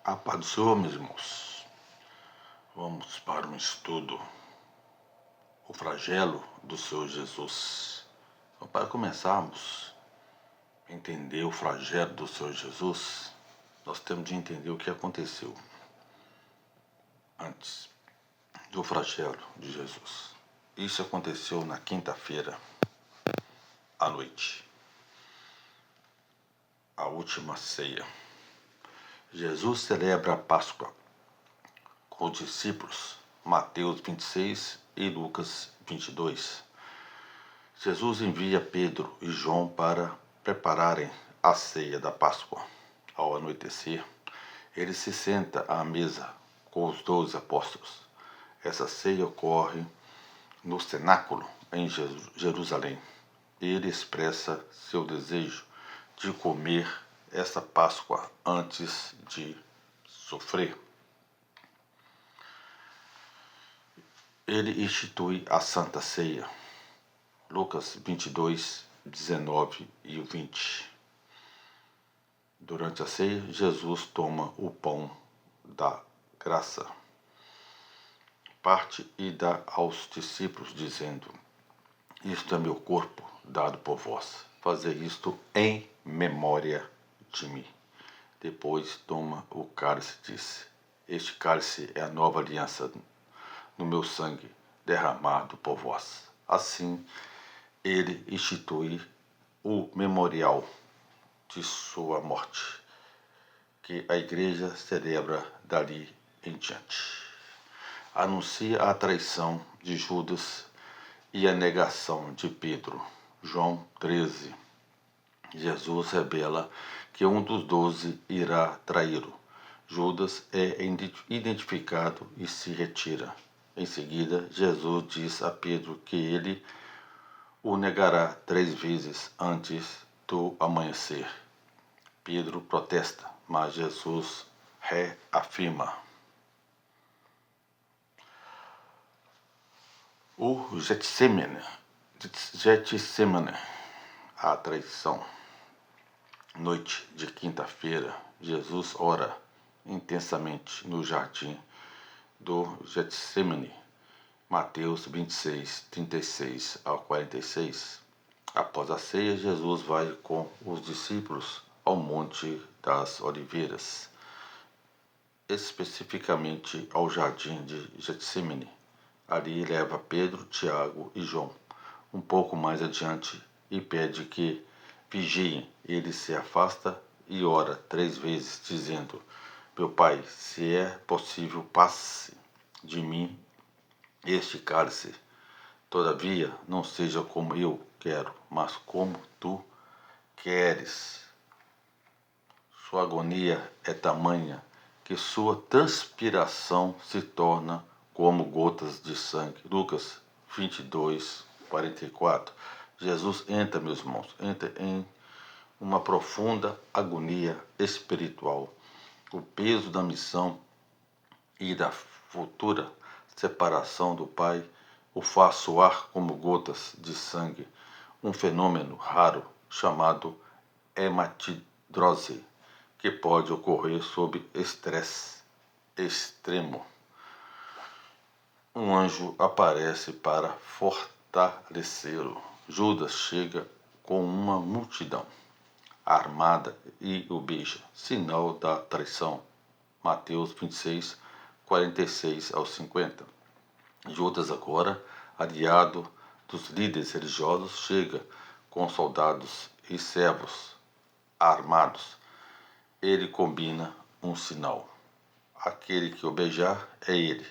A paz do Senhor, meus irmãos. Vamos para um estudo, o flagelo do Senhor Jesus. Então, para começarmos a entender o flagelo do Senhor Jesus, nós temos de entender o que aconteceu antes do flagelo de Jesus. Isso aconteceu na quinta-feira à noite, a última ceia. Jesus celebra a Páscoa com os discípulos, Mateus 26 e Lucas 22. Jesus envia Pedro e João para prepararem a ceia da Páscoa. Ao anoitecer, ele se senta à mesa com os 12 apóstolos. Essa ceia ocorre no cenáculo em Jerusalém. Ele expressa seu desejo de comer essa Páscoa antes de sofrer. Ele institui a Santa Ceia. Lucas 22, 19 e 20. Durante a ceia, Jesus toma o pão da graça, parte e dá aos discípulos, dizendo: isto é meu corpo dado por vós. Fazer isto em memória de mim. Depois toma o cálice e diz: este cálice é a nova aliança no meu sangue derramado por vós. Assim, ele institui o memorial de sua morte, que a igreja celebra dali em diante. Anuncia a traição de Judas e a negação de Pedro. João 13. Jesus revela que um dos 12 irá traí-lo. Judas é identificado e se retira. Em seguida, Jesus diz a Pedro que ele o negará 3 vezes antes do amanhecer. Pedro protesta, mas Jesus reafirma. O Getsemane, a traição. Noite de quinta-feira, Jesus ora intensamente no jardim do Getsemane. Mateus 26, 36 ao 46. Após a ceia, Jesus vai com os discípulos ao Monte das Oliveiras, especificamente ao jardim de Getsemane. Ali leva Pedro, Tiago e João um pouco mais adiante e pede que vigiem. Ele se afasta e ora 3 vezes, dizendo: meu Pai, se é possível, passe de mim este cálice. Todavia, não seja como eu quero, mas como tu queres. Sua agonia é tamanha que sua transpiração se torna como gotas de sangue. Lucas 22, 44. Jesus entra, meus irmãos, entra em uma profunda agonia espiritual. O peso da missão e da futura separação do Pai o faz soar como gotas de sangue, um fenômeno raro chamado hematidrose, que pode ocorrer sob estresse extremo. Um anjo aparece para fortalecê-lo. Judas chega com uma multidão armada e o beija, sinal da traição. Mateus 26, 46 ao 50. Judas, agora aliado dos líderes religiosos, chega com soldados e servos armados. Ele combina um sinal. Aquele que o beijar é ele.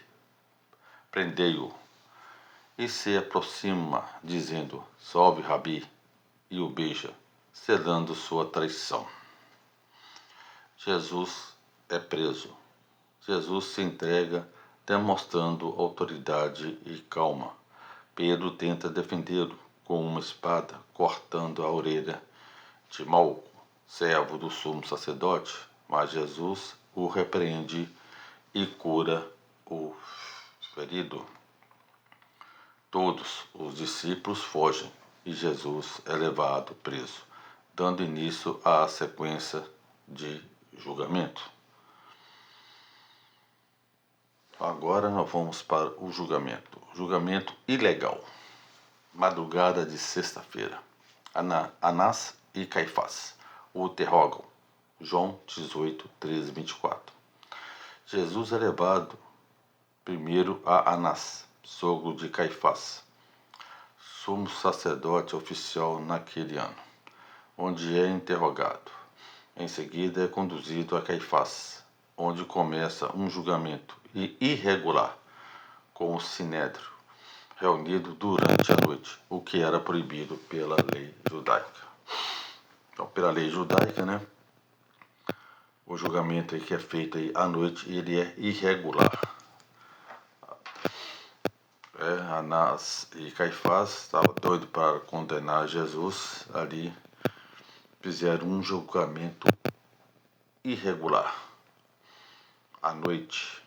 Prendei-o. E se aproxima, dizendo: salve, Rabi, e o beija, selando sua traição. Jesus é preso. Jesus se entrega, demonstrando autoridade e calma. Pedro tenta defendê-lo com uma espada, cortando a orelha de Malco, servo do sumo sacerdote, mas Jesus o repreende e cura o ferido. Todos os discípulos fogem e Jesus é levado preso, dando início à sequência de julgamento. agora nós vamos para o julgamento. Julgamento ilegal. Madrugada de sexta-feira. Anás e Caifás o interrogam. João 18, 13, 24. Jesus é levado primeiro a Anás, sogro de Caifás, sumo sacerdote oficial naquele ano, onde é interrogado. Em seguida é conduzido a Caifás, onde começa um julgamento irregular com o sinédrio, reunido durante a noite, o que era proibido pela lei judaica. Então, pela lei judaica, né, o julgamento que é feito aí à noite, ele é irregular. Anás e Caifás estavam doidos para condenar Jesus, ali fizeram um julgamento irregular à noite.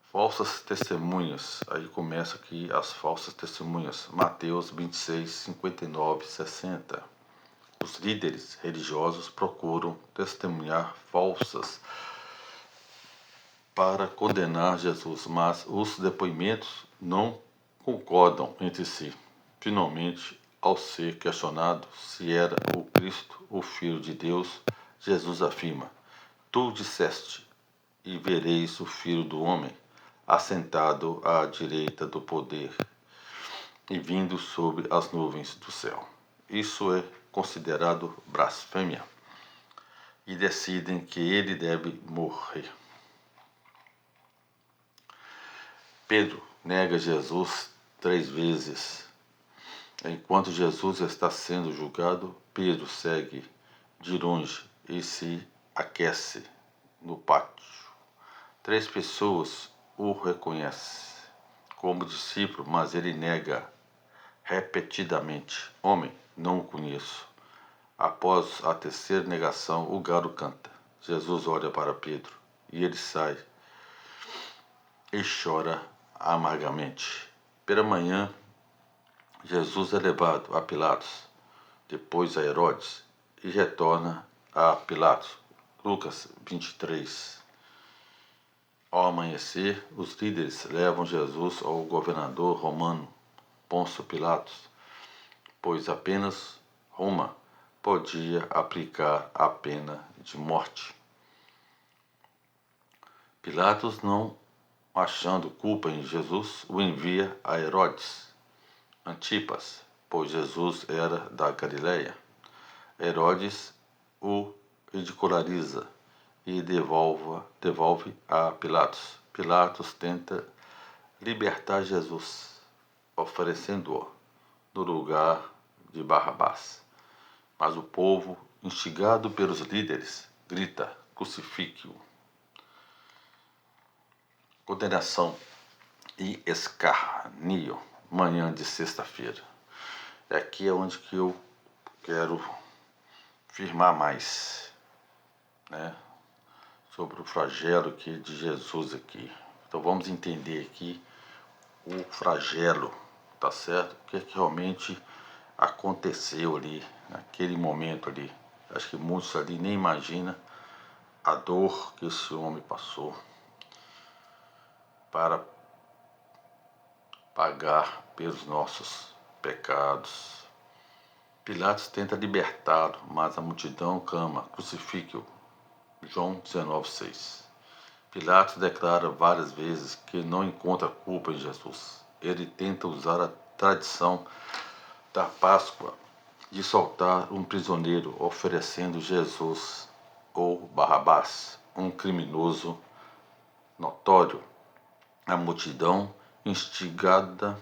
Falsas testemunhas, aí começa aqui as falsas testemunhas, Mateus 26, 59, 60. Os líderes religiosos procuram testemunhar falsas para condenar Jesus, mas os depoimentos não concordam entre si. Finalmente, ao ser questionado se era o Cristo, o Filho de Deus, Jesus afirma: Tu disseste, e vereis o Filho do Homem assentado à direita do poder e vindo sobre as nuvens do céu. Isso é considerado blasfêmia e decidem que ele deve morrer. Pedro nega Jesus 3 vezes. Enquanto Jesus está sendo julgado, Pedro segue de longe e se aquece no pátio. 3 pessoas o reconhecem como discípulo, mas ele nega repetidamente: Homem, não o conheço. Após a terceira negação, o galo canta. Jesus olha para Pedro e ele sai e chora amargamente. Pela manhã, Jesus é levado a Pilatos, depois a Herodes, e retorna a Pilatos. Lucas 23. Ao amanhecer, os líderes levam Jesus ao governador romano, Pôncio Pilatos, pois apenas Roma podia aplicar a pena de morte. Pilatos, não achando culpa em Jesus, o envia a Herodes Antipas, pois Jesus era da Galileia. Herodes o ridiculariza e devolve a Pilatos. Pilatos tenta libertar Jesus, oferecendo-o no lugar de Barrabás. Mas o povo, instigado pelos líderes, grita: crucifique-o. Condenação e escárnio, manhã de sexta-feira. Aqui é onde que eu quero firmar mais, né, sobre o flagelo aqui de Jesus aqui. Então vamos entender aqui o flagelo, tá certo? O que realmente aconteceu ali, naquele momento ali. Acho que muitos ali nem imaginam a dor que esse homem passou para pagar pelos nossos pecados. Pilatos tenta libertá-lo, mas a multidão clama: crucifique-o. João 19,6. Pilatos declara várias vezes que não encontra culpa em Jesus. Ele tenta usar a tradição da Páscoa de soltar um prisioneiro, oferecendo Jesus ou Barrabás, um criminoso notório. A multidão, instigada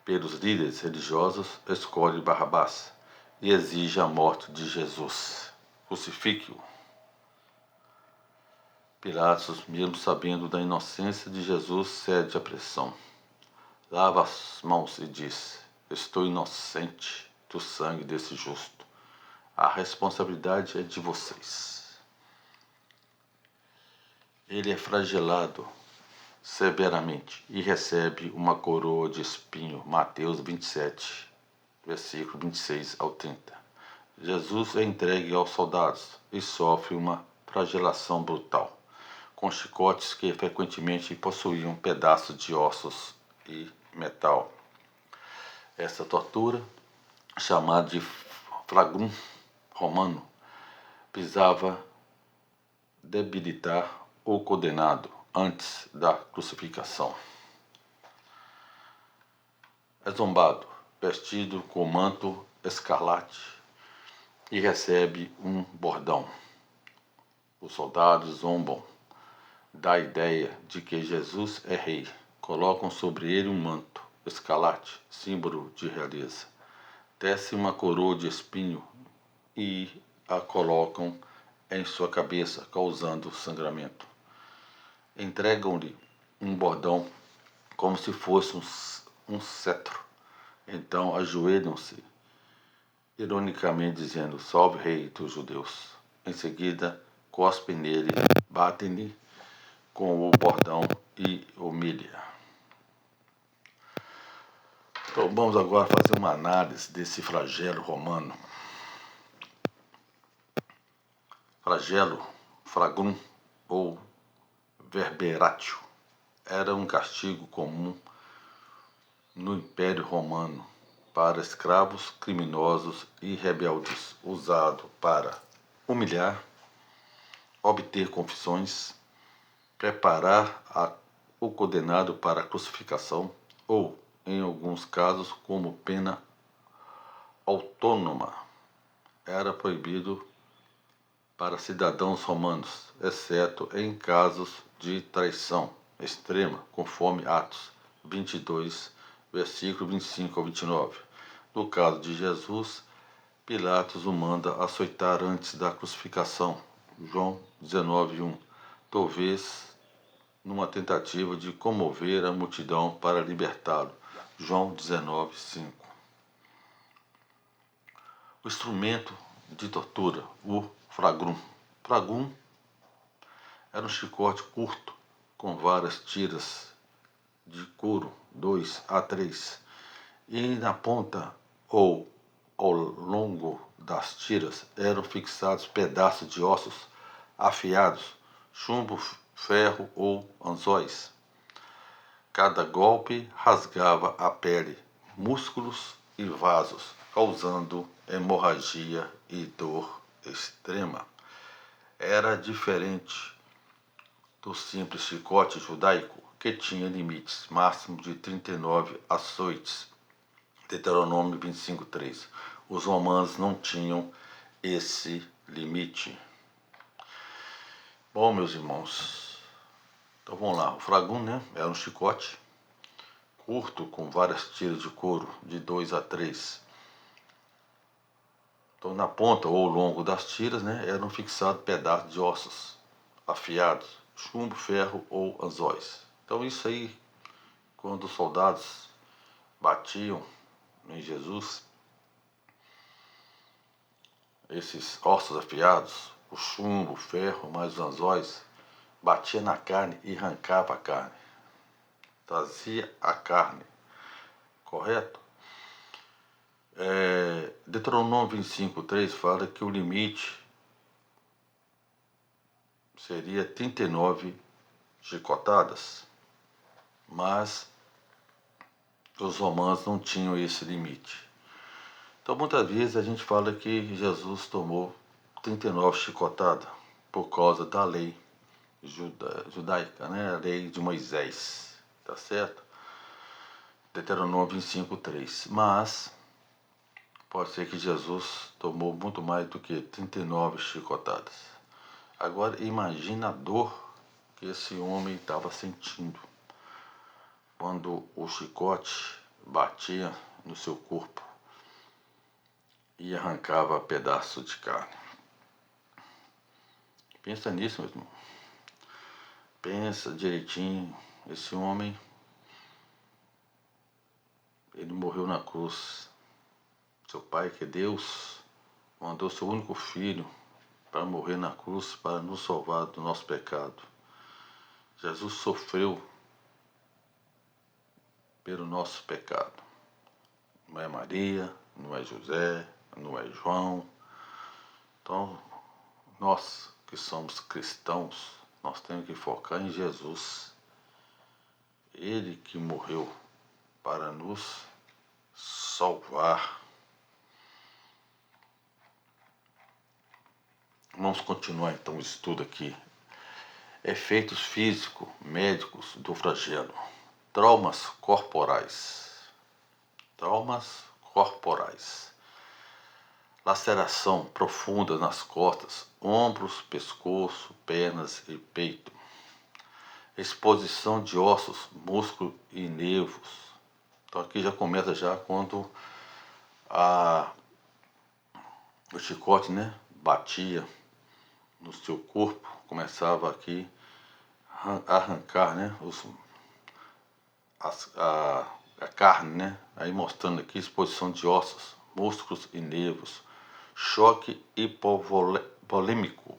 pelos líderes religiosos, escolhe Barrabás e exige a morte de Jesus. Crucifique-o. Pilatos, mesmo sabendo da inocência de Jesus, cede à pressão. Lava as mãos e diz: estou inocente do sangue desse justo. A responsabilidade é de vocês. Ele é flagelado severamente e recebe uma coroa de espinho. Mateus 27, versículo 26 ao 30. Jesus é entregue aos soldados e sofre uma flagelação brutal, com chicotes que frequentemente possuíam pedaços de ossos e metal. Essa tortura, chamada de flagrum romano, visava debilitar o condenado antes da crucificação. É zombado, vestido com manto escarlate e recebe um bordão. Os soldados zombam da ideia de que Jesus é rei. Colocam sobre ele um manto escarlate, símbolo de realeza. Tecem uma coroa de espinho e a colocam em sua cabeça, causando sangramento. Entregam-lhe um bordão como se fosse um cetro. Então ajoelham-se, ironicamente dizendo: salve, rei dos judeus. Em seguida, cospem nele, batem-lhe com o bordão e humilham. Então vamos agora fazer uma análise desse flagelo romano. Flagelo, flagrum ou verberatio, era um castigo comum no Império Romano para escravos, criminosos e rebeldes, usado para humilhar, obter confissões, preparar o condenado para a crucificação ou, em alguns casos, como pena autônoma. Era proibido para cidadãos romanos, exceto em casos de traição extrema, conforme Atos 22, versículo 25 ao 29. No caso de Jesus, Pilatos o manda açoitar antes da crucificação, João 19:1, talvez numa tentativa de comover a multidão para libertá-lo, João 19:5. O instrumento de tortura, o flagrum. Flagrum era um chicote curto com várias tiras de couro, 2 a 3, e na ponta ou ao longo das tiras eram fixados pedaços de ossos afiados, chumbo, ferro ou anzóis. Cada golpe rasgava a pele, músculos e vasos, causando hemorragia e dor extrema. Era diferente do simples chicote judaico, que tinha limites máximos de 39 açoites. Deuteronômio 25:3. Os romanos não tinham esse limite. Bom, meus irmãos, então vamos lá. O flagrum, era um chicote curto com várias tiras de couro, de 2 a 3. Então, na ponta ou ao longo das tiras, eram fixados pedaços de ossos afiados, chumbo, ferro ou anzóis. Então, isso aí, quando os soldados batiam em Jesus, esses ossos afiados, o chumbo, o ferro, mais os anzóis, batia na carne e arrancava a carne. Trazia a carne, correto? Deuteronômio 25:3 fala que o limite seria 39 chicotadas, mas os romanos não tinham esse limite. Então, muitas vezes a gente fala que Jesus tomou 39 chicotadas por causa da lei judaica, a lei de Moisés, tá certo? Deuteronômio 25:3. Mas pode ser que Jesus tomou muito mais do que 39 chicotadas. Agora imagina a dor que esse homem estava sentindo quando o chicote batia no seu corpo e arrancava pedaço de carne. Pensa nisso, meu irmão. Pensa direitinho. Esse homem, ele morreu na cruz. Seu pai, que é Deus, mandou seu único filho para morrer na cruz para nos salvar do nosso pecado. Jesus sofreu pelo nosso pecado. Não é Maria, não é José, não é João. Então, nós que somos cristãos, Nós temos que focar em Jesus. Ele que morreu para nos salvar. Vamos continuar então o estudo aqui. Efeitos físico-médicos do flagelo. Traumas corporais. Traumas corporais. Laceração profunda nas costas, ombros, pescoço, pernas e peito. Exposição de ossos, músculos e nervos. Então aqui já começa já quando o chicote, né, batia no seu corpo, começava aqui a arrancar, né, a carne, né, aí mostrando aqui exposição de ossos, músculos e nervos. Choque hipovolêmico,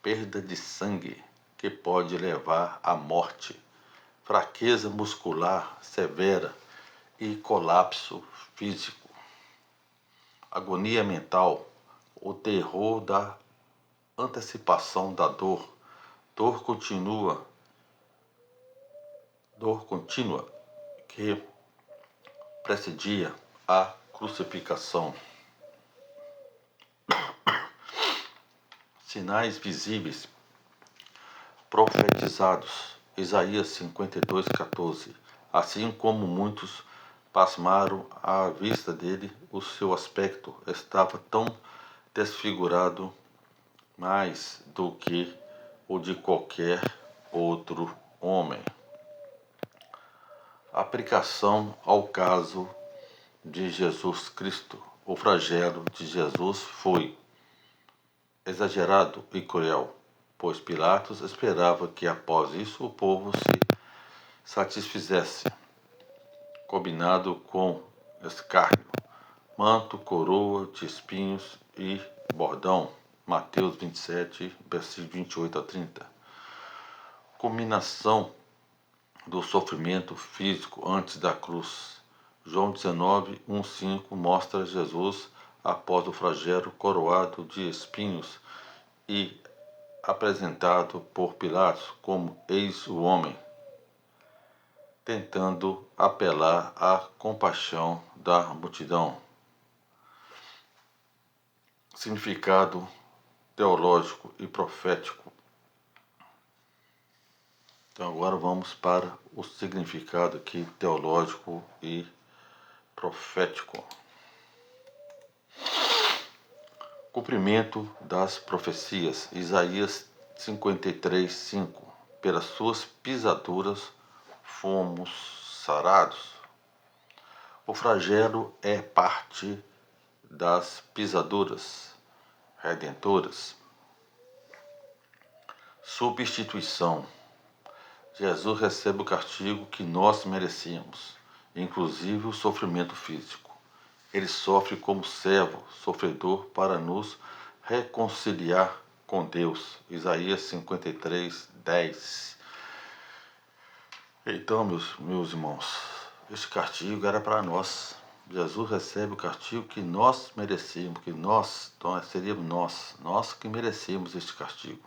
perda de sangue que pode levar à morte, fraqueza muscular severa e colapso físico, agonia mental, o terror da antecipação da dor, dor contínua que precedia a crucificação. Sinais visíveis profetizados. Isaías 52:14. Assim como muitos pasmaram à vista dele, o seu aspecto estava tão desfigurado mais do que o de qualquer outro homem. Aplicação ao caso de Jesus Cristo. O flagelo de Jesus foi exagerado e cruel, pois Pilatos esperava que após isso o povo se satisfizesse, combinado com escárnio, manto, coroa de espinhos e bordão. Mateus 27, versículos 28 a 30. Culminação do sofrimento físico antes da cruz. João 19, 1-5 mostra Jesus após o flagelo coroado de espinhos e apresentado por Pilatos como eis o homem, tentando apelar à compaixão da multidão. Significado teológico e profético. Então agora vamos para o significado aqui teológico e profético. Cumprimento das profecias. Isaías 53:5. Pelas suas pisaduras fomos sarados. O flagelo é parte das pisaduras redentoras. Substituição. Jesus recebe o castigo que nós merecíamos, inclusive o sofrimento físico. Ele sofre como servo, sofredor, para nos reconciliar com Deus. Isaías 53:10. Então, meus irmãos, esse castigo era para nós. Jesus recebe o castigo que nós merecíamos, então seríamos nós que merecemos esse castigo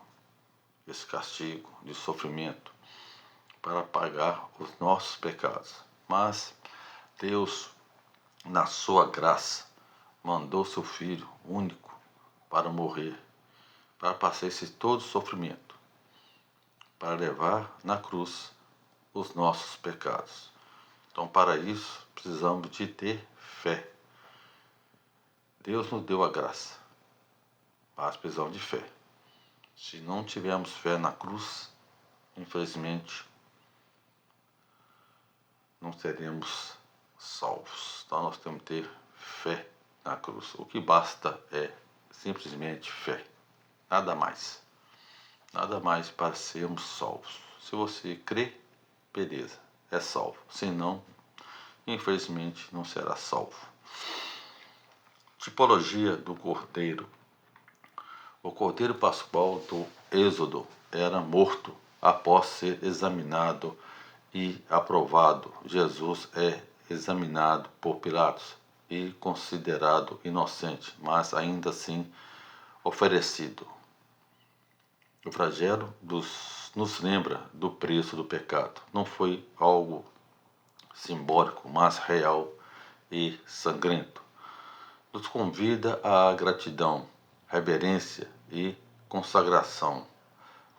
de sofrimento, para pagar os nossos pecados. Mas Deus, na sua graça, mandou seu Filho único para morrer, para passar esse todo sofrimento, para levar na cruz os nossos pecados. Então, para isso, precisamos de ter fé. Deus nos deu a graça, mas precisamos de fé. Se não tivermos fé na cruz, infelizmente, não seremos salvos. Então nós temos que ter fé na cruz. O que basta é simplesmente fé. Nada mais. Nada mais para sermos salvos. Se você crê, beleza, é salvo. Se não, infelizmente não será salvo. Tipologia do Cordeiro. O Cordeiro Pascual do Êxodo era morto após ser examinado e aprovado. Jesus é examinado por Pilatos e considerado inocente, mas ainda assim oferecido. O flagelo nos lembra do preço do pecado. Não foi algo simbólico, mas real e sangrento. Nos convida à gratidão, reverência e consagração.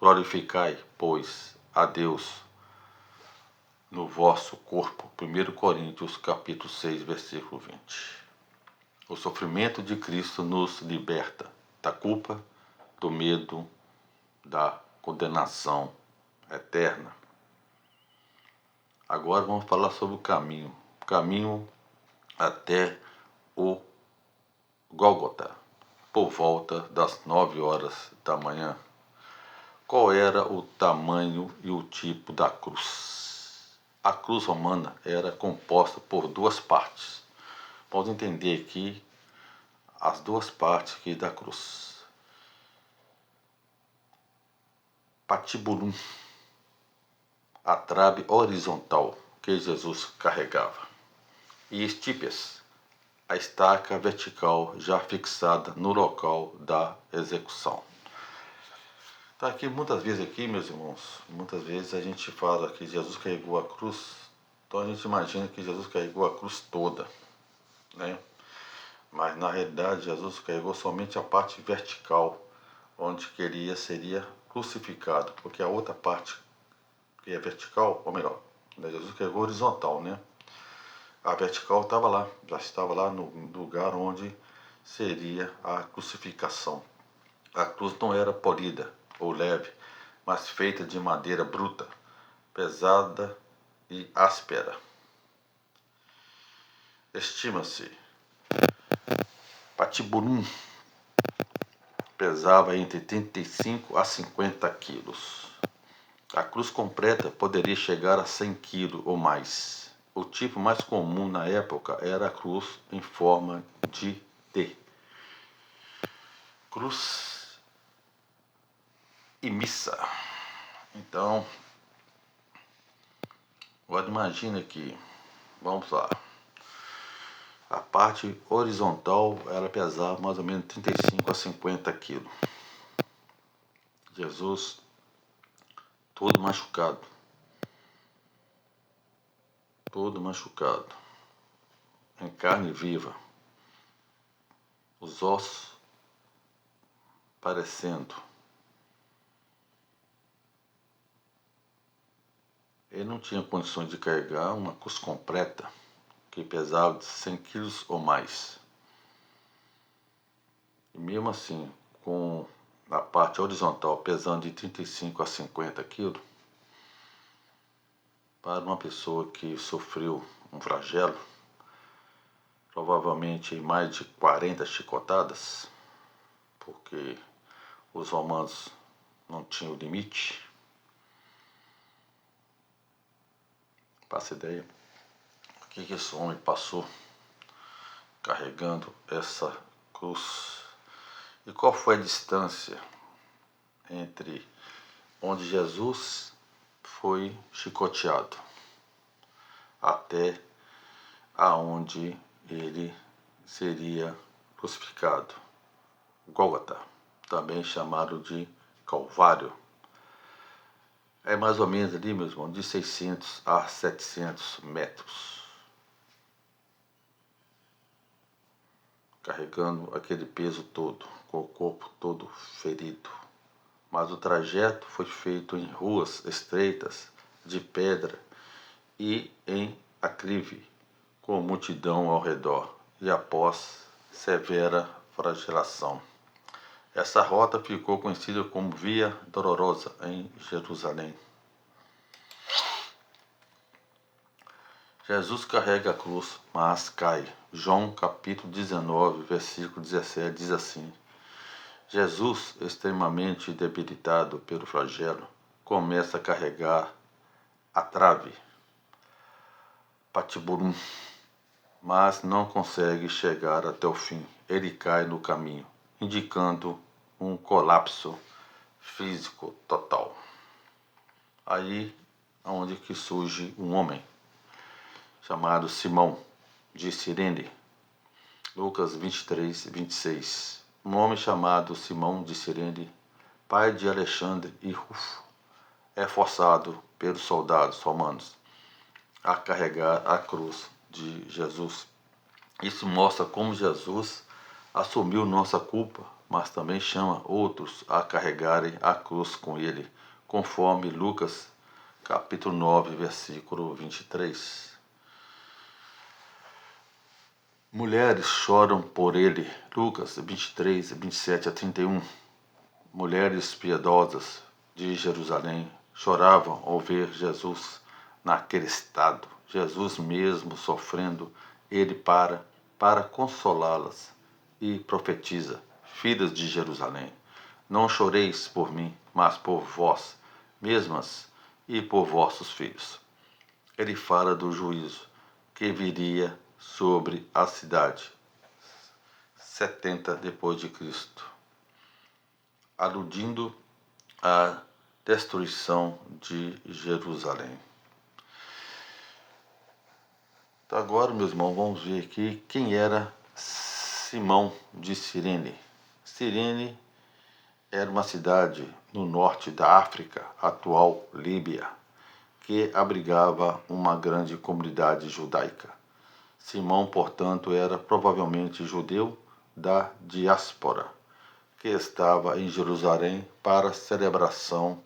Glorificai, pois, a Deus no vosso corpo. 1 Coríntios capítulo 6, versículo 20. O sofrimento de Cristo nos liberta da culpa, do medo, da condenação eterna. Agora vamos falar sobre o caminho. O caminho até o Gólgota, por volta das 9 horas da manhã. Qual era o tamanho e o tipo da cruz? A cruz romana era composta por duas partes. Vamos entender aqui as duas partes aqui da cruz. Patibulum, a trave horizontal que Jesus carregava. E estípias, a estaca vertical já fixada no local da execução. Tá aqui muitas vezes aqui, meus irmãos, muitas vezes a gente fala que Jesus carregou a cruz, então a gente imagina que Jesus carregou a cruz toda, né? Mas na realidade Jesus carregou somente a parte vertical, onde seria crucificado, porque a outra parte que é vertical, ou melhor, Jesus carregou horizontal, né? A vertical estava lá, já estava lá no lugar onde seria a crucificação. A cruz não era polida ou leve, mas feita de madeira bruta, pesada e áspera. Estima-se, Patibulum pesava entre 35 a 50 quilos. A cruz completa poderia chegar a 100 quilos ou mais. O tipo mais comum na época era a cruz em forma de T. Cruz e missa. Então, agora imagina que, vamos lá, a parte horizontal ela pesava mais ou menos 35 a 50 quilos. Jesus todo machucado, em carne viva, os ossos parecendo. Ele não tinha condições de carregar uma cruz completa que pesava de 100 quilos ou mais. E mesmo assim, com a parte horizontal pesando de 35 a 50 quilos, para uma pessoa que sofreu um flagelo, provavelmente mais de 40 chicotadas, porque os romanos não tinham limite. Faça ideia o que esse homem passou carregando essa cruz. E qual foi a distância entre onde Jesus foi chicoteado até aonde ele seria crucificado? Gólgota, também chamado de Calvário. É mais ou menos ali, meus irmãos, de 600 a 700 metros. Carregando aquele peso todo, com o corpo todo ferido. Mas o trajeto foi feito em ruas estreitas, de pedra e em aclive, com multidão ao redor, e após severa flagelação. Essa rota ficou conhecida como Via Dolorosa em Jerusalém. Jesus carrega a cruz, mas cai. João capítulo 19, versículo 17 diz assim: Jesus, extremamente debilitado pelo flagelo, começa a carregar a trave, Patibulum, mas não consegue chegar até o fim. Ele cai no caminho, indicando um colapso físico total. Aí é onde que surge um homem chamado Simão de Cirene. Lucas 23, 26. um homem chamado Simão de Cirene, pai de Alexandre e Rufo, é forçado pelos soldados romanos a carregar a cruz de Jesus. Isso mostra como Jesus assumiu nossa culpa, mas também chama outros a carregarem a cruz com ele, conforme Lucas capítulo 9, versículo 23. Mulheres choram por ele, Lucas 23, 27 a 31. Mulheres piedosas de Jerusalém choravam ao ver Jesus naquele estado, Jesus mesmo sofrendo, ele para consolá-las, e profetiza: filhas de Jerusalém, não choreis por mim, mas por vós mesmas e por vossos filhos. Ele fala do juízo que viria sobre a cidade 70 depois de Cristo, aludindo à destruição de Jerusalém. Então agora, meus irmãos, vamos ver aqui quem era Simão de Cirene. Cirene era uma cidade no norte da África, atual Líbia, que abrigava uma grande comunidade judaica. Simão, portanto, era provavelmente judeu da diáspora, que estava em Jerusalém para a celebração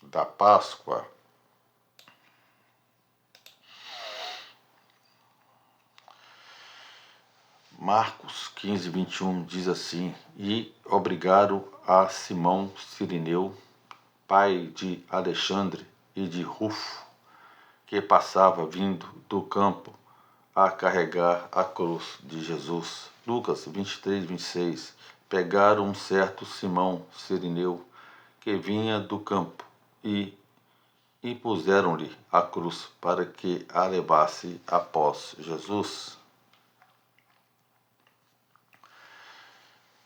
da Páscoa. Marcos 15, 21 diz assim: e obrigaram a Simão Cirineu, pai de Alexandre e de Rufo, que passava vindo do campo, a carregar a cruz de Jesus. Lucas 23, 26. Pegaram um certo Simão Cirineu, que vinha do campo, e puseram-lhe a cruz para que a levasse após Jesus.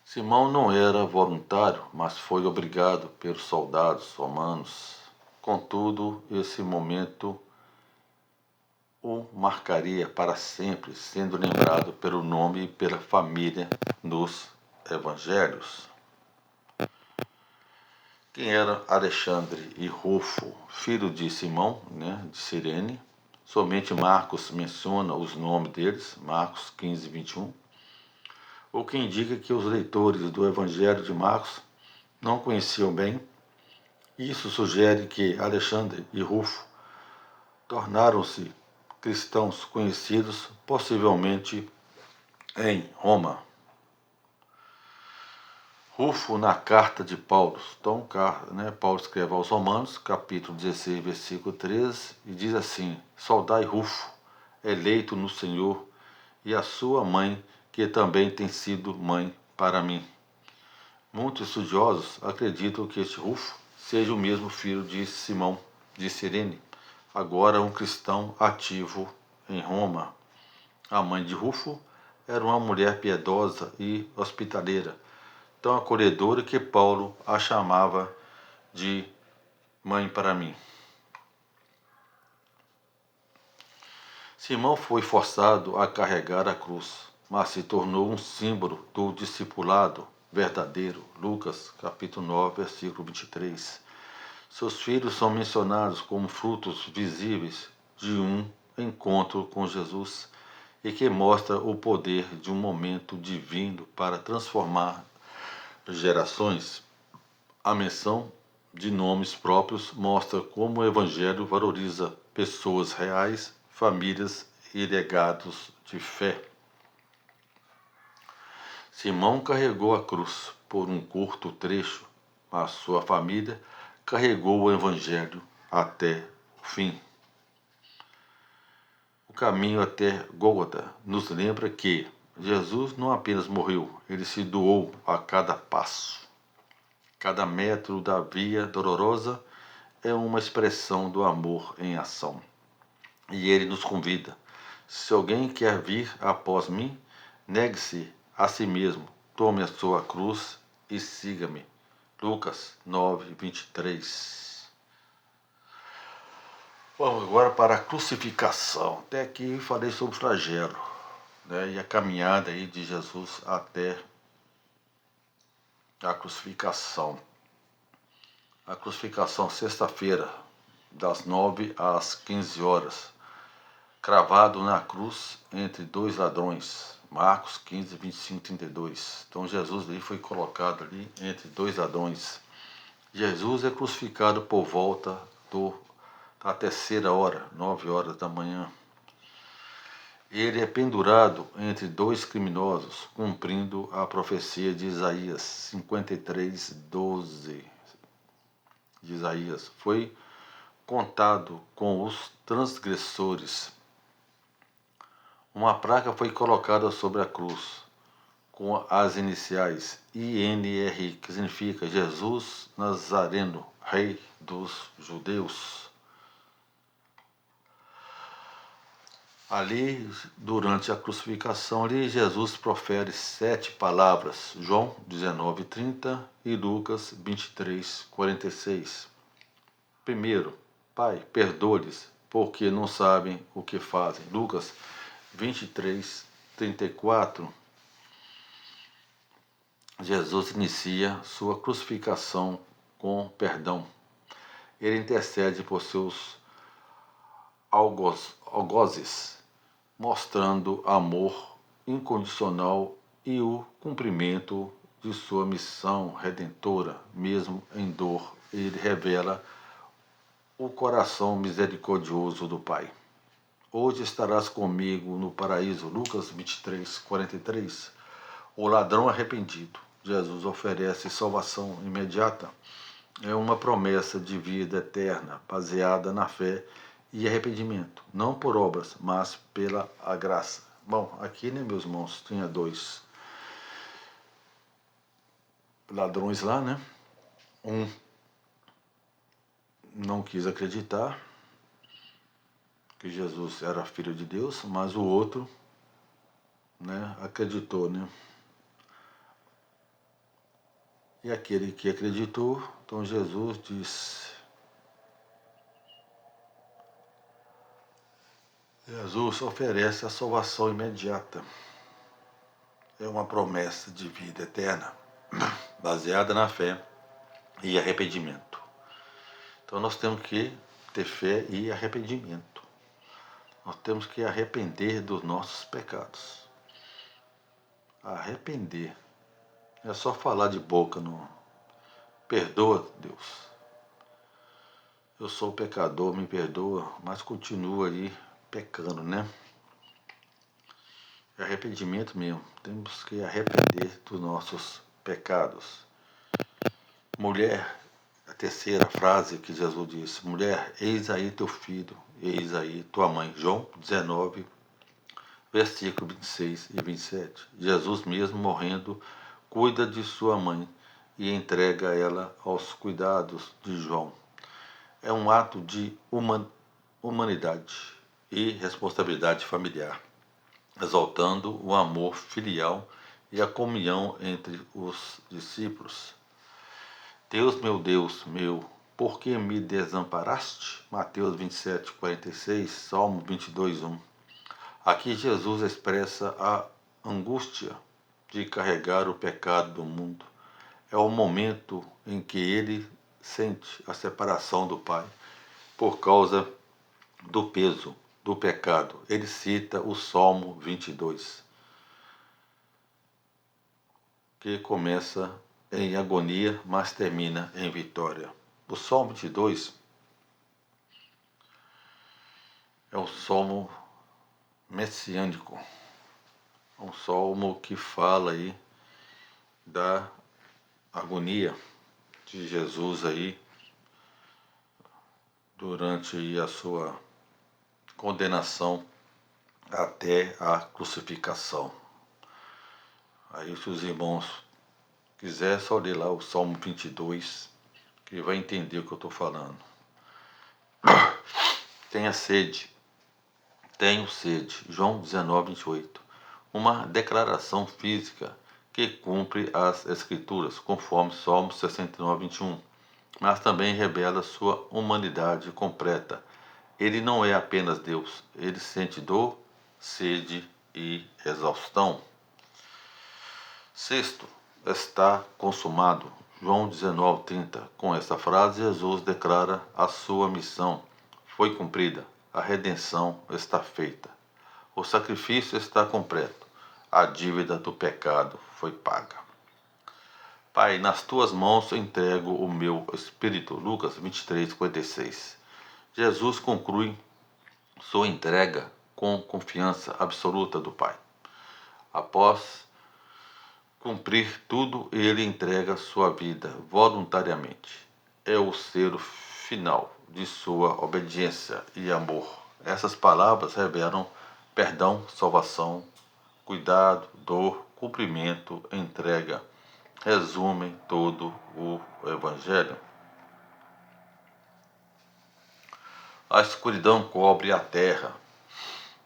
Simão não era voluntário, mas foi obrigado pelos soldados romanos. Contudo, esse momento o marcaria para sempre, sendo lembrado pelo nome e pela família nos evangelhos. Quem era Alexandre e Rufo, filho de Simão, de Cirene? Somente Marcos menciona os nomes deles, Marcos 15, 21. O que indica que os leitores do Evangelho de Marcos não conheciam bem. Isso sugere que Alexandre e Rufo tornaram-se cristãos conhecidos, possivelmente em Roma. Rufo na carta de Paulo. Então, Paulo escreve aos Romanos, capítulo 16, versículo 13, e diz assim: saudai Rufo, eleito no Senhor, e a sua mãe, que também tem sido mãe para mim. Muitos estudiosos acreditam que este Rufo seja o mesmo filho de Simão de Cirene, agora um cristão ativo em Roma. A mãe de Rufo era uma mulher piedosa e hospitaleira, tão acolhedora que Paulo a chamava de mãe para mim. Simão foi forçado a carregar a cruz, mas se tornou um símbolo do discipulado verdadeiro. Lucas capítulo 9, versículo 23. Seus filhos são mencionados como frutos visíveis de um encontro com Jesus e que mostra o poder de um momento divino para transformar gerações. A menção de nomes próprios mostra como o Evangelho valoriza pessoas reais, famílias e legados de fé. Simão carregou a cruz por um curto trecho, mas sua família carregou o Evangelho até o fim. O caminho até Gólgota nos lembra que Jesus não apenas morreu, ele se doou a cada passo. Cada metro da via dolorosa é uma expressão do amor em ação. E ele nos convida: se alguém quer vir após mim, negue-se a si mesmo, tome a sua cruz e siga-me. Lucas 9, 23. Vamos agora para a crucificação. Até aqui falei sobre o flagelo, e a caminhada aí de Jesus até A crucificação. A crucificação, sexta-feira, das 9 às 15 horas. Cravado na cruz entre dois ladrões. Marcos 15, 25, 32. Então Jesus ali foi colocado ali entre dois ladrões. Jesus é crucificado por volta da terceira hora, 9 horas da manhã. Ele é pendurado entre dois criminosos, cumprindo a profecia de Isaías 53, 12. De Isaías. Foi contado com os transgressores. Uma placa foi colocada sobre a cruz, com as iniciais INR, que significa Jesus Nazareno, Rei dos Judeus. Ali, durante a crucificação, ali, Jesus profere 7 palavras, João 19:30 e Lucas 23:46. Primeiro, Pai, perdoa-lhes, porque não sabem o que fazem. Lucas 23:34. Jesus inicia sua crucificação com perdão. Ele intercede por seus algozes, mostrando amor incondicional e o cumprimento de sua missão redentora, mesmo em dor. Ele revela o coração misericordioso do Pai. Hoje estarás comigo no paraíso. Lucas 23:43. O ladrão arrependido. Jesus oferece salvação imediata. É uma promessa de vida eterna, baseada na fé e arrependimento, não por obras, mas pela a graça. Bom, aqui, né, meus irmãos, tinha 2 ladrões lá, né? Um não quis acreditar que Jesus era filho de Deus, mas o outro, né, acreditou, né? E aquele que acreditou, então Jesus disse, Jesus oferece a salvação imediata. É uma promessa de vida eterna, baseada na fé e arrependimento. Então nós temos que ter fé e arrependimento. Nós temos que arrepender dos nossos pecados. Arrepender. Não é só falar de boca, não. Perdoa, Deus. Eu sou pecador, me perdoa, mas continua aí pecando, né? É arrependimento mesmo. Temos que arrepender dos nossos pecados. Mulher, a terceira frase que Jesus disse, mulher, eis aí teu filho, eis aí tua mãe. João 19, versículo 26 e 27. Jesus mesmo morrendo, cuida de sua mãe e entrega ela aos cuidados de João. É um ato de humanidade e responsabilidade familiar, exaltando o amor filial e a comunhão entre os discípulos. Deus meu, por que me desamparaste? Mateus 27:46, Salmo 22:1. Aqui Jesus expressa a angústia de carregar o pecado do mundo. É o momento em que ele sente a separação do Pai por causa do peso do pecado. Ele cita o Salmo 22, que começa em agonia, mas termina em vitória. O Salmo 22 é um salmo messiânico, um salmo que fala aí da agonia de Jesus aí durante a sua condenação até a crucificação. Aí se os irmãos quiserem, só ler lá o Salmo 22, que vai entender o que eu estou falando. Tenha sede, tenho sede. João 19:28. Uma declaração física que cumpre as Escrituras, conforme Salmo 69:21, mas também revela sua humanidade completa. Ele não é apenas Deus, ele sente dor, sede e exaustão. Sexto, está consumado. João 19:30. Com esta frase, Jesus declara a sua missão foi cumprida. A redenção está feita. O sacrifício está completo. A dívida do pecado foi paga. Pai, nas tuas mãos entrego o meu espírito. Lucas 23:56. Jesus conclui sua entrega com confiança absoluta do Pai. Após cumprir tudo, ele entrega sua vida voluntariamente. É o selo final de sua obediência e amor. Essas palavras revelam perdão, salvação, cuidado, dor, cumprimento, entrega. Resumem todo o Evangelho. A escuridão cobre a terra,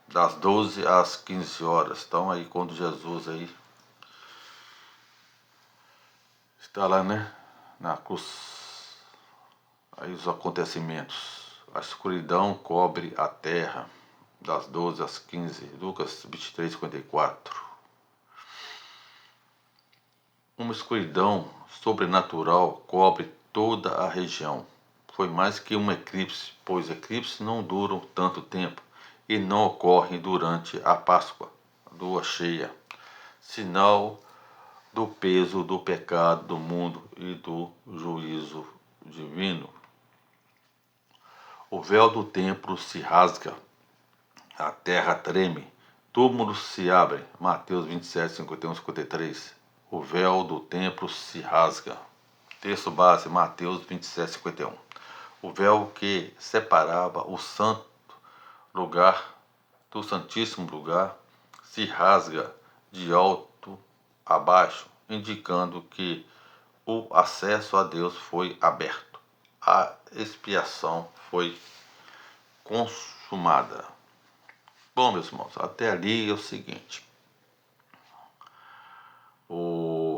das 12 às 15 horas. Então aí quando Jesus aí está lá, né, na cruz, aí os acontecimentos. A escuridão cobre a terra, das 12 às 15, Lucas 23:54. Uma escuridão sobrenatural cobre toda a região. Foi mais que um eclipse, pois eclipses não duram tanto tempo e não ocorrem durante a Páscoa, lua cheia, sinal do peso do pecado do mundo e do juízo divino. O véu do templo se rasga, a terra treme, túmulos se abrem. Mateus 27:51-53. O véu do templo se rasga. Texto base, Mateus 27:51. O véu que separava o santo lugar do santíssimo lugar se rasga de alto a baixo, indicando que o acesso a Deus foi aberto. A expiação foi consumada. Bom, meus irmãos, até ali é o seguinte.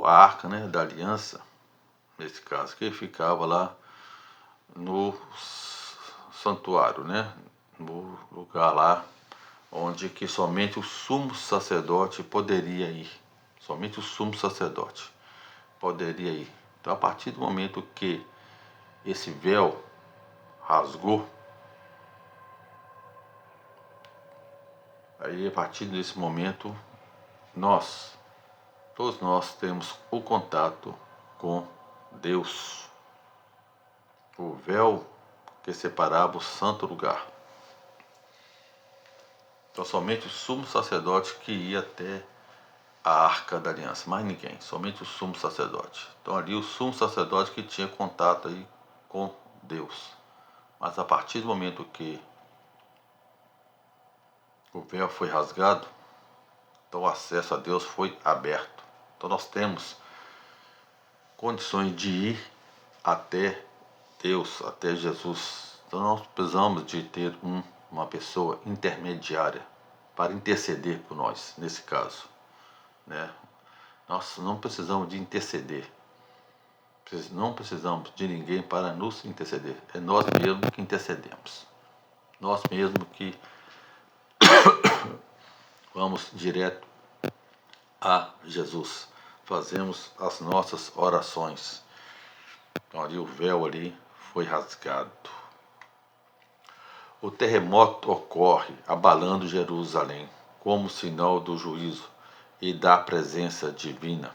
A arca, né, da aliança, nesse caso, que ficava lá no santuário, né, no lugar lá onde que somente o sumo sacerdote poderia ir. Somente o sumo sacerdote poderia ir. Então, a partir do momento que esse véu rasgou, aí a partir desse momento, todos nós temos o contato com Deus. O véu que separava o santo lugar. Então somente o sumo sacerdote que ia até a arca da aliança, mais ninguém, somente o sumo sacerdote. Então ali o sumo sacerdote que tinha contato aí com Deus. Mas a partir do momento que o véu foi rasgado, então o acesso a Deus foi aberto. Então nós temos condições de ir até Deus, até Jesus. Então nós precisamos de ter uma pessoa intermediária para interceder por nós, nesse caso, né? Nós não precisamos de interceder. Não precisamos de ninguém para nos interceder. É nós mesmos que intercedemos. Nós mesmos que vamos direto a Jesus. Fazemos as nossas orações. Então ali o véu ali foi rasgado. O terremoto ocorre abalando Jerusalém como sinal do juízo e da presença divina.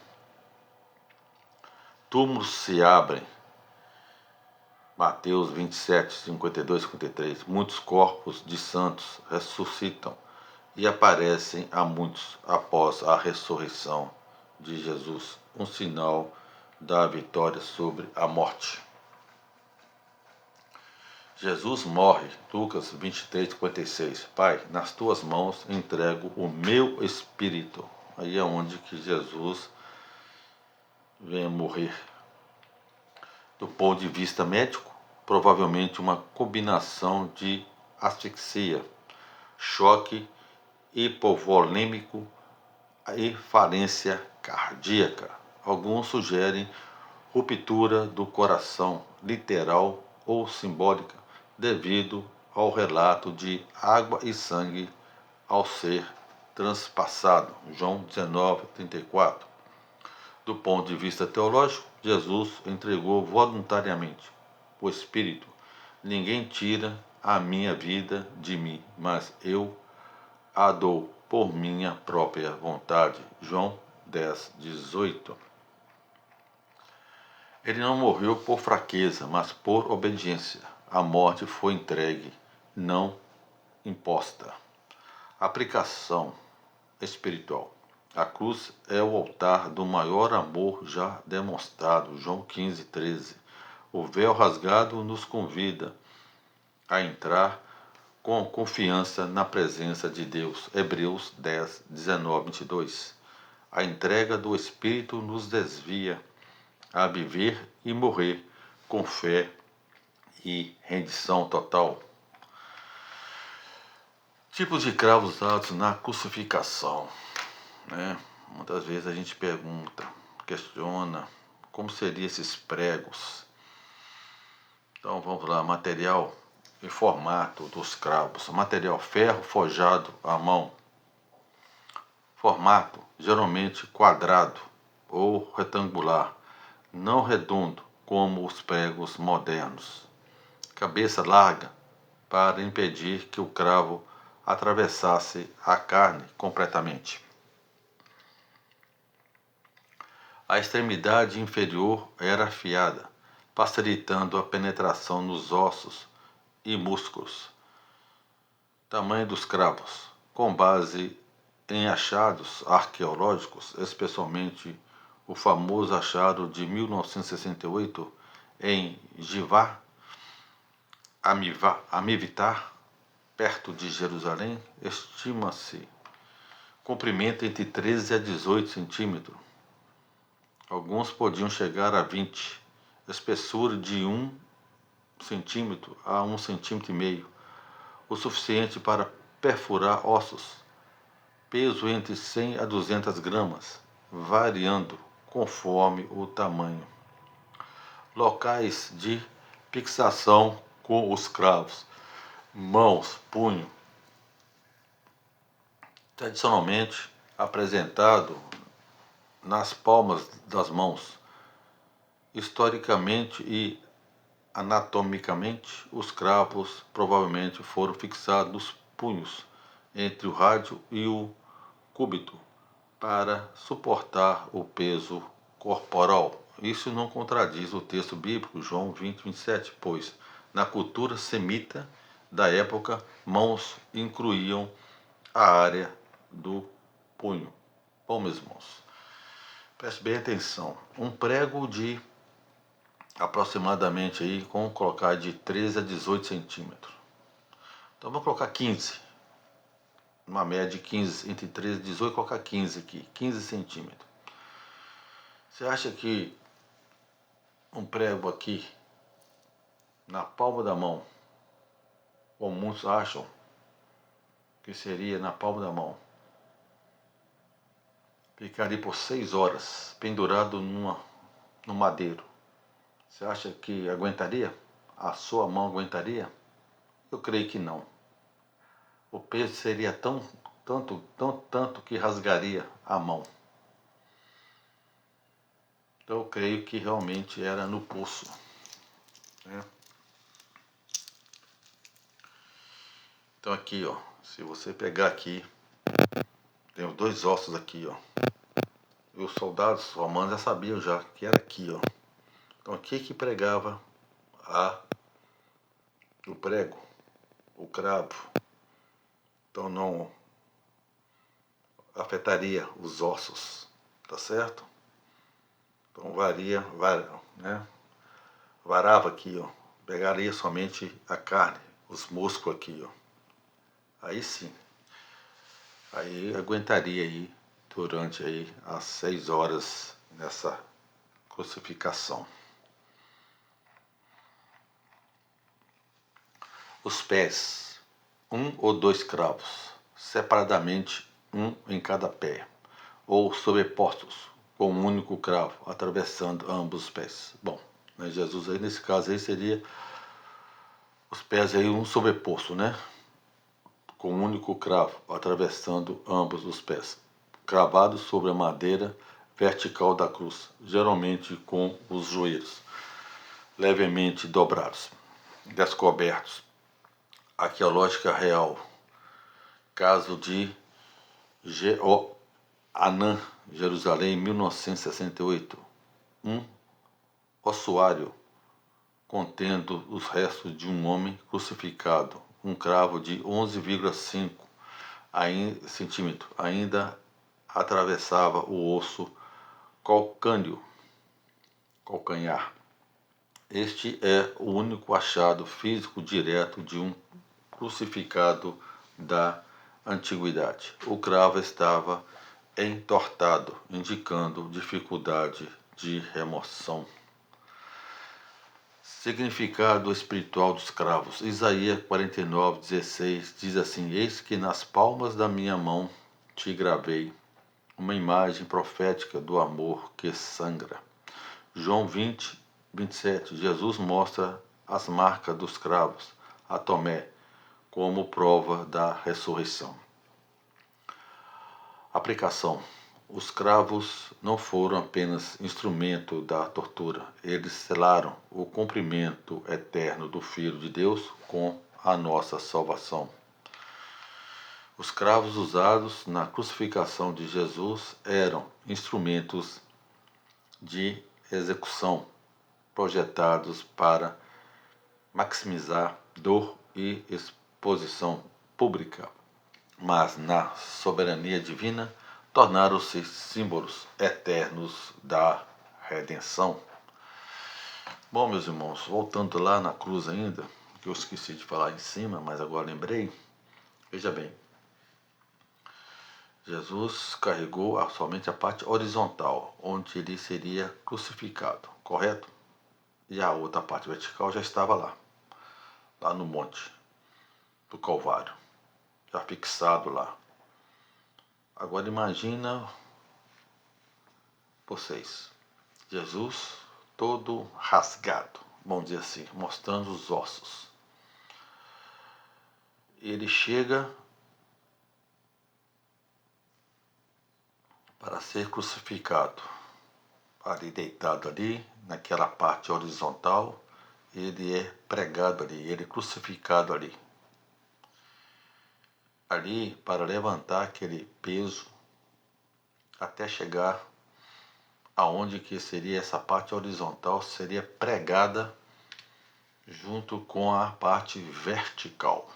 Túmulos se abrem. Mateus 27:52-53. Muitos corpos de santos ressuscitam e aparecem a muitos após a ressurreição de Jesus, um sinal da vitória sobre a morte. Jesus morre, Lucas 23:56. Pai, nas tuas mãos entrego o meu espírito. Aí é onde que Jesus vem morrer. Do ponto de vista médico, provavelmente uma combinação de asfixia, choque hipovolêmico e falência cardíaca. Alguns sugerem ruptura do coração, literal ou simbólica, devido ao relato de água e sangue ao ser transpassado. João 19:34. Do ponto de vista teológico, Jesus entregou voluntariamente o Espírito. Ninguém tira a minha vida de mim, mas eu a dou por minha própria vontade. João 10:18. Ele não morreu por fraqueza, mas por obediência. A morte foi entregue, não imposta. Aplicação espiritual. A cruz é o altar do maior amor já demonstrado. João 15:13. O véu rasgado nos convida a entrar com confiança na presença de Deus. Hebreus 10:19-22. A entrega do Espírito nos desvia a viver e morrer com fé e rendição total. Tipos de cravos usados na crucificação. Muitas vezes a gente pergunta, questiona como seriam esses pregos. Então vamos lá, material e formato dos cravos. Material: ferro forjado à mão. Formato: geralmente quadrado ou retangular, não redondo como os pregos modernos. Cabeça larga para impedir que o cravo atravessasse a carne completamente. A extremidade inferior era afiada, facilitando a penetração nos ossos e músculos. Tamanho dos cravos: com base em achados arqueológicos, especialmente o famoso achado de 1968 em Jivá, Amivitar, perto de Jerusalém, estima-se comprimento entre 13 a 18 centímetros. Alguns podiam chegar a 20, espessura de 1 centímetro a 1,5 centímetros, o suficiente para perfurar ossos, peso entre 100 a 200 gramas, variando conforme o tamanho. Locais de fixação com os cravos: mãos, punho. Tradicionalmente apresentado nas palmas das mãos. Historicamente e anatomicamente, os cravos provavelmente foram fixados nos punhos, entre o rádio e o cúbito, para suportar o peso corporal. Isso não contradiz o texto bíblico, João 20:27, pois na cultura semita da época, mãos incluíam a área do punho. Bom, meus irmãos, preste bem atenção. Um prego de aproximadamente aí, vamos colocar de 13 a 18 centímetros. Então vamos colocar 15. Uma média de 15, entre 13 e 18, colocar 15 aqui, 15 centímetros. Você acha que um prego aqui, na palma da mão, como muitos acham que seria na palma da mão, ficaria por 6 horas pendurado no madeiro? Você acha que aguentaria? A sua mão aguentaria? Eu creio que não. O peso seria tanto que rasgaria a mão. Então eu creio que realmente era no pulso. Então aqui, ó, se você pegar aqui, tem os 2 ossos aqui, ó. E os soldados romanos já sabiam já que era aqui, ó. Então aqui que pregava o prego, o cravo. Então não afetaria os ossos, tá certo? Então varava aqui, ó. Pegaria somente a carne, os músculos aqui, ó. Aí sim. Aí aguentaria aí durante aí as 6 horas nessa crucificação. Os pés: 1 ou 2 cravos, separadamente um em cada pé, ou sobrepostos com um único cravo atravessando ambos os pés. Bom, né, Jesus aí nesse caso aí seria os pés aí um sobreposto, né? Com um único cravo atravessando ambos os pés, cravado sobre a madeira vertical da cruz, geralmente com os joelhos levemente dobrados. Descobertos. Arqueológica real. Caso de Jeoanã, Jerusalém, 1968. Um ossuário contendo os restos de um homem crucificado, um cravo de 11,5 centímetros, ainda atravessava o osso calcanhar. Este é o único achado físico direto de um crucificado da antiguidade. O cravo estava entortado, indicando dificuldade de remoção. Significado espiritual dos cravos. Isaías 49:16 diz assim: Eis que nas palmas da minha mão te gravei, uma imagem profética do amor que sangra. João 20:27, Jesus mostra as marcas dos cravos a Tomé como prova da ressurreição. Aplicação. Os cravos não foram apenas instrumento da tortura, eles selaram o cumprimento eterno do Filho de Deus com a nossa salvação. Os cravos usados na crucificação de Jesus eram instrumentos de execução projetados para maximizar dor e exposição pública, mas na soberania divina tornaram-se símbolos eternos da redenção. Bom, meus irmãos, voltando lá na cruz ainda, que eu esqueci de falar em cima, mas agora lembrei, veja bem, Jesus carregou somente a parte horizontal, onde ele seria crucificado, correto? E a outra parte vertical já estava lá no monte do Calvário, já fixado lá. Agora imagina vocês, Jesus todo rasgado, vamos dizer assim, mostrando os ossos. Ele chega para ser crucificado, ali deitado ali, naquela parte horizontal, ele é pregado ali, ele é crucificado ali. Ali para levantar aquele peso até chegar aonde que seria essa parte horizontal, seria pregada junto com a parte vertical.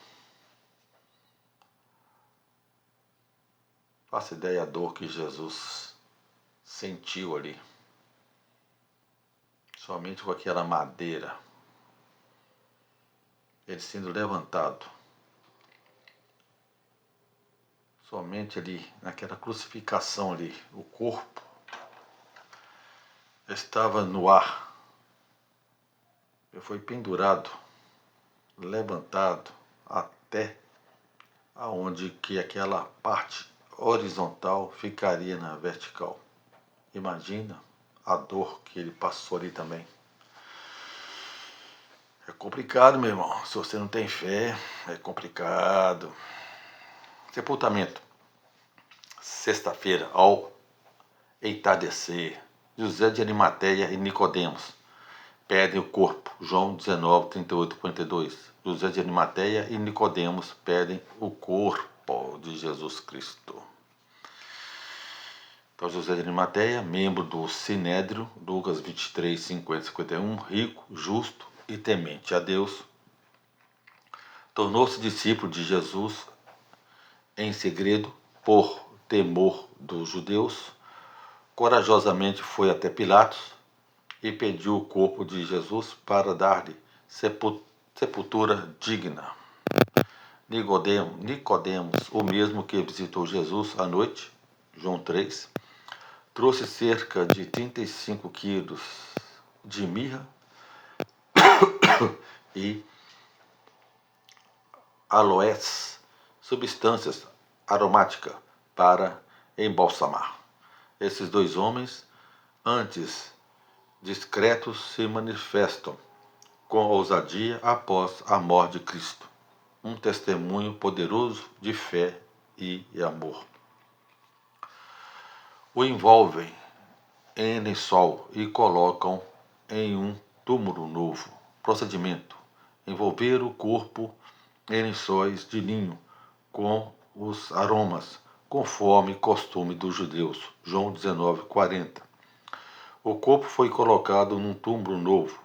Faça ideia da dor que Jesus sentiu ali. Somente com aquela madeira. Ele sendo levantado. Somente ali, naquela crucificação ali, o corpo estava no ar. Ele foi pendurado, levantado até aonde que aquela parte horizontal ficaria na vertical. Imagina a dor que ele passou ali também. É complicado, meu irmão. Se você não tem fé, é complicado. Sepultamento. Sexta-feira, ao entardecer, José de Arimateia e Nicodemos pedem o corpo. João 19, 38, 42. José de Arimateia e Nicodemos pedem o corpo de Jesus Cristo. Então, José de Arimateia, membro do Sinédrio, Lucas 23, 50, 51, rico, justo e temente a Deus, tornou-se discípulo de Jesus em segredo por temor dos judeus, corajosamente foi até Pilatos e pediu o corpo de Jesus para dar-lhe sepultura digna. Nicodemos, o mesmo que visitou Jesus à noite, João 3, trouxe cerca de 35 quilos de mirra e aloés, substâncias aromáticas para embalsamar. Esses dois homens, antes discretos, se manifestam com ousadia após a morte de Cristo. Um testemunho poderoso de fé e amor. O envolvem em lençol e colocam em um túmulo novo. Procedimento: envolver o corpo em lençóis de linho com os aromas, conforme costume dos judeus. João 19:40. O corpo foi colocado num túmulo novo,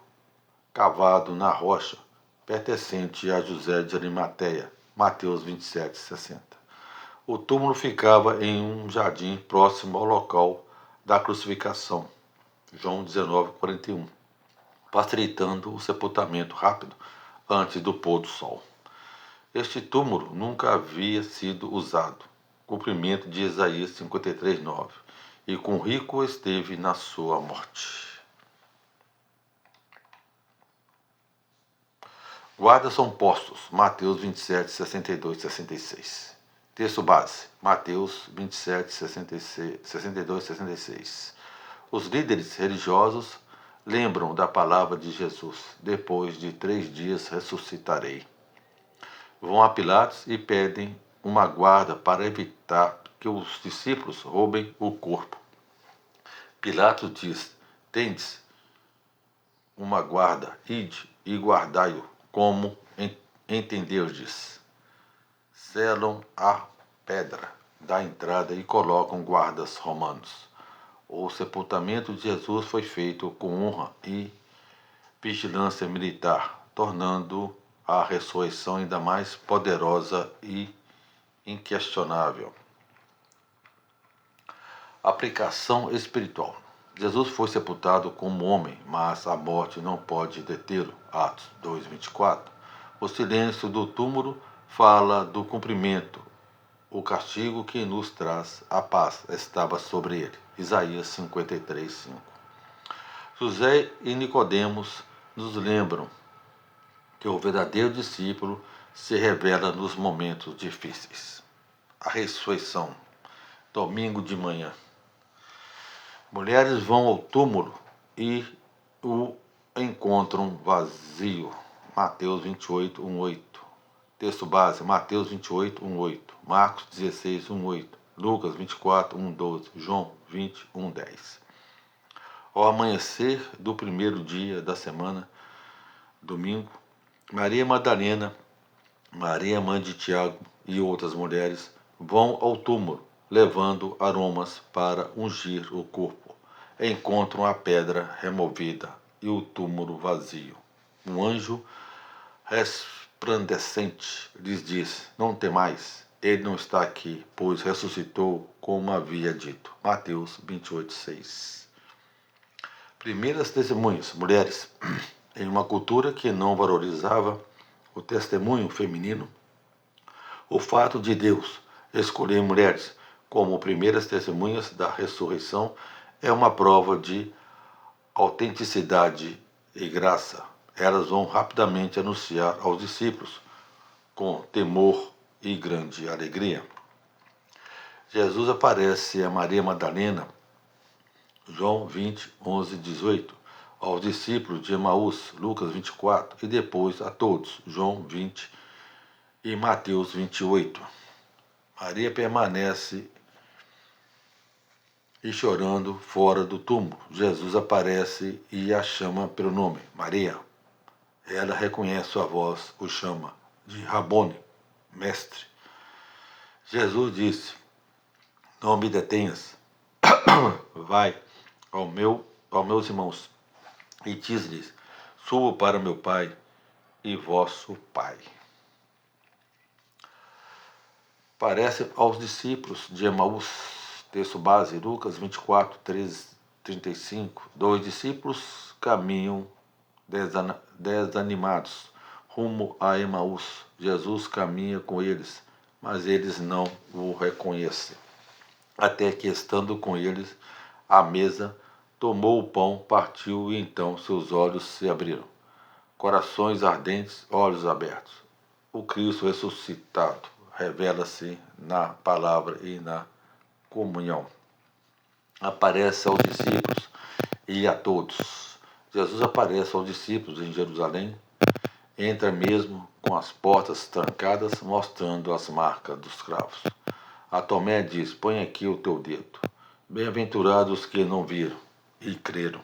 cavado na rocha, pertencente a José de Arimateia. Mateus 27:60. O túmulo ficava em um jardim próximo ao local da crucificação. João 19:41. Facilitando o sepultamento rápido antes do pôr do sol. Este túmulo nunca havia sido usado, cumprimento de Isaías 53:9, e com rico esteve na sua morte. Guardas são postos, Mateus 27, 62, 66. Texto base, Mateus 27, 62, 66. Os líderes religiosos lembram da palavra de Jesus: depois de 3 dias ressuscitarei. Vão a Pilatos e pedem uma guarda para evitar que os discípulos roubem o corpo. Pilatos diz: tendes uma guarda, ide e guardai-o, como entenderdes. Selam a pedra da entrada e colocam guardas romanos. O sepultamento de Jesus foi feito com honra e vigilância militar, tornando a ressurreição ainda mais poderosa e inquestionável. Aplicação espiritual. Jesus foi sepultado como homem, mas a morte não pode detê-lo. Atos 2:24. O silêncio do túmulo fala do cumprimento. O castigo que nos traz a paz estava sobre ele. Isaías 53:5. José e Nicodemos nos lembram que o verdadeiro discípulo se revela nos momentos difíceis. A ressurreição. Domingo de manhã. Mulheres vão ao túmulo e o encontram vazio. Mateus 28:1-8. Texto base, Mateus 28:1-8. Marcos 16:1-8. Lucas 24:1-12. João 20:1-10. Ao amanhecer do primeiro dia da semana, domingo, Maria Madalena, Maria, mãe de Tiago, e outras mulheres vão ao túmulo, levando aromas para ungir o corpo. Encontram a pedra removida e o túmulo vazio. Um anjo resplandecente lhes diz: não temais, ele não está aqui, pois ressuscitou como havia dito. Mateus 28:6. Primeiras testemunhas, mulheres. Em uma cultura que não valorizava o testemunho feminino, o fato de Deus escolher mulheres como primeiras testemunhas da ressurreição é uma prova de autenticidade e graça. Elas vão rapidamente anunciar aos discípulos com temor e grande alegria. Jesus aparece a Maria Madalena, João 20, 11, 18, aos discípulos de Emaús, Lucas 24, e depois a todos, João 20 e Mateus 28. Maria permanece e chorando fora do túmulo. Jesus aparece e a chama pelo nome, Maria. Ela reconhece sua voz, o chama de Rabone, mestre. Jesus disse: não me detenhas, vai aos meus irmãos e diz-lhes: subo para meu Pai e vosso Pai. Parece aos discípulos de Emaús. Texto base, Lucas 24, 13, 35. 2 discípulos caminham desanimados rumo a Emaús. Jesus caminha com eles, mas eles não o reconhecem. Até que, estando com eles à mesa, tomou o pão, partiu e então seus olhos se abriram. Corações ardentes, olhos abertos. O Cristo ressuscitado revela-se na palavra e na comunhão. Aparece aos discípulos e a todos. Jesus aparece aos discípulos em Jerusalém, entra mesmo com as portas trancadas, mostrando as marcas dos cravos. A Tomé diz: põe aqui o teu dedo. Bem-aventurados os que não viram e creram.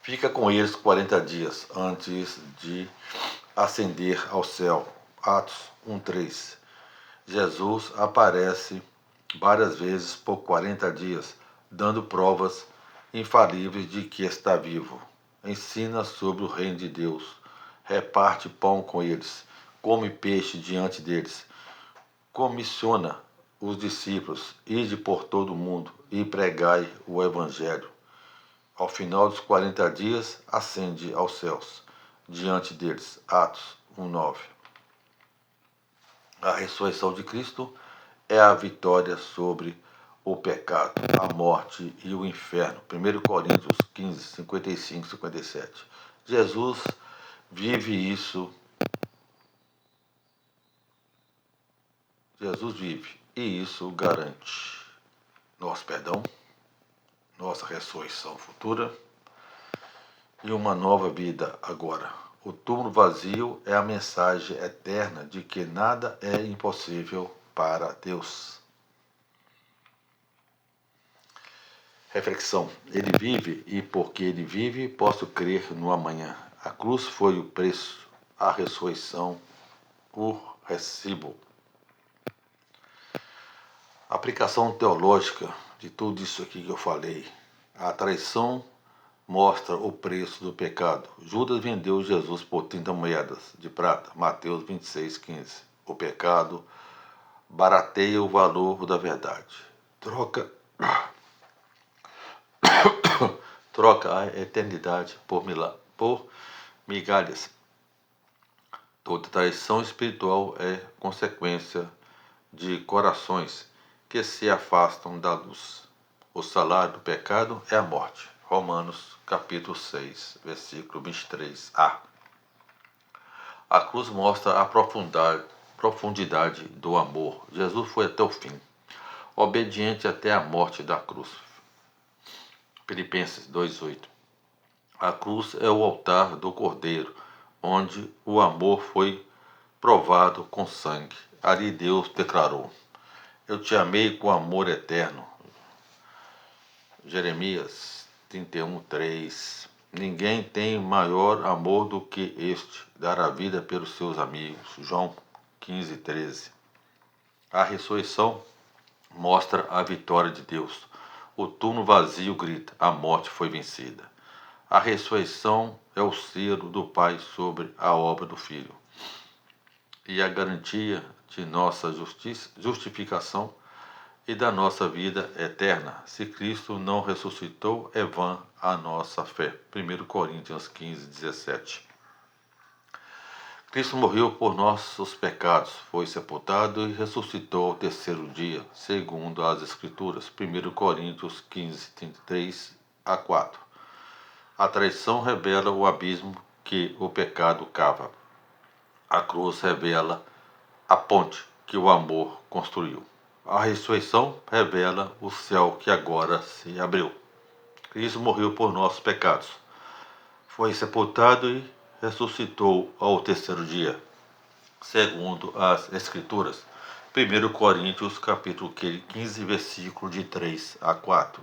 Fica com eles 40 dias antes de ascender ao céu. Atos 1:3. Jesus aparece várias vezes por 40 dias, dando provas infalíveis de que está vivo. Ensina sobre o reino de Deus, reparte pão com eles, come peixe diante deles, comissiona os discípulos, ide por todo o mundo e pregai o evangelho. Ao final dos 40 dias, ascende aos céus, diante deles. Atos 1:9. A ressurreição de Cristo é a vitória sobre o pecado, a morte e o inferno. 1 Coríntios 15, 55 e 57. Jesus vive isso. Jesus vive e isso garante nosso perdão, nossa ressurreição futura e uma nova vida agora. O túmulo vazio é a mensagem eterna de que nada é impossível para Deus. Reflexão. Ele vive e porque ele vive, posso crer no amanhã. A cruz foi o preço, a ressurreição, o recibo. Aplicação teológica de tudo isso aqui que eu falei. A traição mostra o preço do pecado. Judas vendeu Jesus por 30 moedas de prata. Mateus 26:15. O pecado barateia o valor da verdade. Troca a eternidade por migalhas. Toda traição espiritual é consequência de corações que se afastam da luz. O salário do pecado é a morte. Romanos capítulo 6, versículo 23a. A cruz mostra a profundidade do amor. Jesus foi até o fim, obediente até a morte da cruz. Filipenses 2:8. A cruz é o altar do Cordeiro, onde o amor foi provado com sangue. Ali Deus declarou: Eu te amei com amor eterno. Jeremias 31:3. Ninguém tem maior amor do que este, dar a vida pelos seus amigos. João 15:13. A ressurreição mostra a vitória de Deus. O túmulo vazio grita: a morte foi vencida. A ressurreição é o selo do Pai sobre a obra do Filho e a garantia de nossa justificação e da nossa vida eterna. Se Cristo não ressuscitou, é vã a nossa fé. 1 Coríntios 15:17. Cristo morreu por nossos pecados, foi sepultado e ressuscitou ao terceiro dia, segundo as Escrituras. 1 Coríntios 15:33-4. A traição revela o abismo que o pecado cava. A cruz revela a ponte que o amor construiu. A ressurreição revela o céu que agora se abriu. Cristo morreu por nossos pecados. Foi sepultado e ressuscitou ao terceiro dia, segundo as Escrituras. 1 Coríntios capítulo 15, versículo de 3-4.